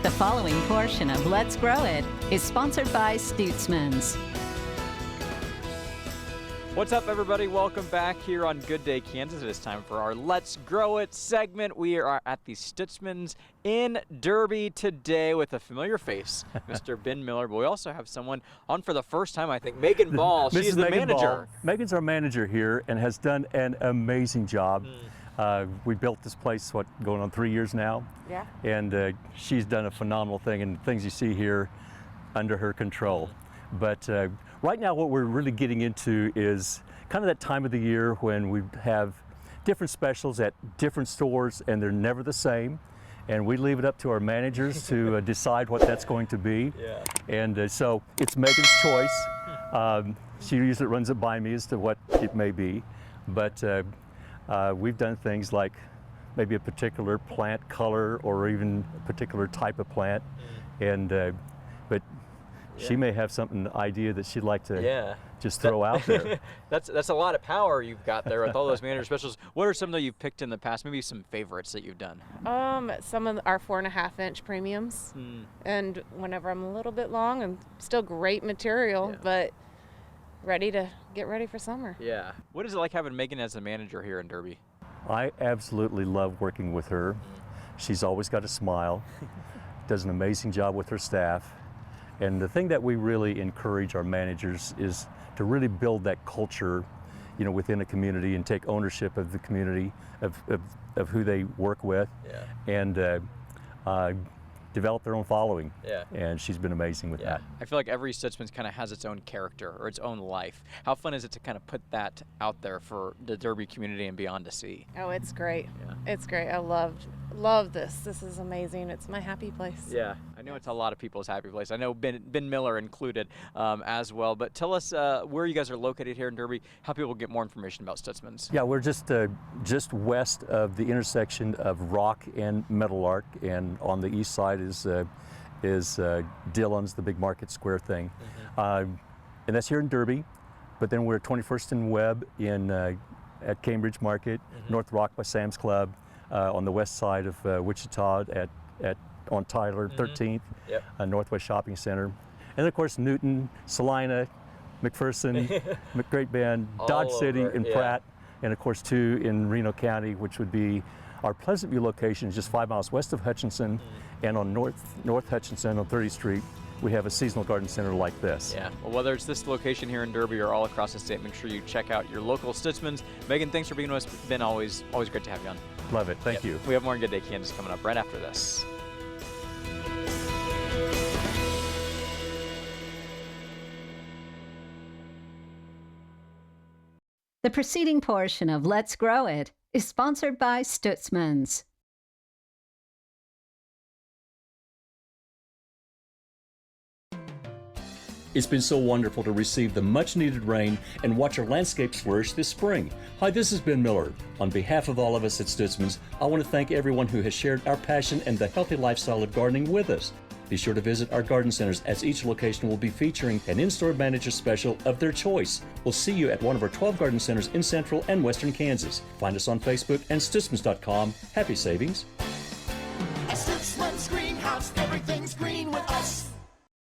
The following portion of Let's Grow It is sponsored by Stutzman's. What's up, everybody? Welcome back here on Good Day Kansas. It is time for our Let's Grow It segment. We are at the Stutzman's in Derby today with a familiar face, Mr. Ben Miller. But we also have someone on for the first time, I think, Megan Ball. She's the manager. Megan's our manager here and has done an amazing job. We built this place, going on 3 years now? Yeah. And she's done a phenomenal thing, and things you see here under her control. But right now what we're really getting into is kind of that time of the year when we have different specials at different stores and they're never the same. And we leave it up to our managers to decide what that's going to be. Yeah. And so it's Megan's choice. She usually runs it by me as to what it may be. But we've done things like maybe a particular plant color or even a particular type of plant. And but she may have something idea that she'd like to just throw out there. That's a lot of power you've got there with all those manager specials. What are some that you've picked in the past? Maybe some favorites that you've done. Some of our 4.5-inch premiums, and whenever I'm a little bit long, I'm still great material, but get ready for summer. Yeah. What is it like having Megan as a manager here in Derby? I absolutely love working with her. She's always got a smile, does an amazing job with her staff. And the thing that we really encourage our managers is to really build that culture, within a community and take ownership of the community, of who they work with, and develop their own following. Yeah. And she's been amazing with that. I feel like every Stutzman's kind of has its own character or its own life. How fun is it to kind of put that out there for the Derby community and beyond to see? Oh, it's great. Yeah. It's great. I love this. This is amazing. It's my happy place. Yeah, I know it's a lot of people's happy place. I know Ben Miller included as well. But tell us where you guys are located here in Derby, how people get more information about Stutzman's. Yeah, we're just west of the intersection of Rock and Meadowlark, and on the east side is Dillon's, the big market square thing. And that's here in Derby. But then we're at 21st and Webb at Cambridge Market, North Rock by Sam's Club, on the west side of Wichita on Tyler 13th, Northwest Shopping Center. And then of course Newton, Salina, McPherson, Great Bend, Dodge City, and Pratt, and of course 2 in Reno County, which would be our Pleasant View location, is just 5 miles west of Hutchinson, and on North Hutchinson on 30th Street, we have a seasonal garden center like this. Yeah, well, whether it's this location here in Derby or all across the state, make sure you check out your local Stutzman's. Megan, thanks for being with us. Ben, always great to have you on. Love it. Thank you. We have more in Good Day Kansas coming up right after this. The preceding portion of Let's Grow It is sponsored by Stutzman's. It's been so wonderful to receive the much-needed rain and watch our landscapes flourish this spring. Hi, this is Ben Miller. On behalf of all of us at Stutzman's, I want to thank everyone who has shared our passion and the healthy lifestyle of gardening with us. Be sure to visit our garden centers, as each location will be featuring an in-store manager special of their choice. We'll see you at one of our 12 garden centers in central and western Kansas. Find us on Facebook and Stutzmans.com. Happy savings!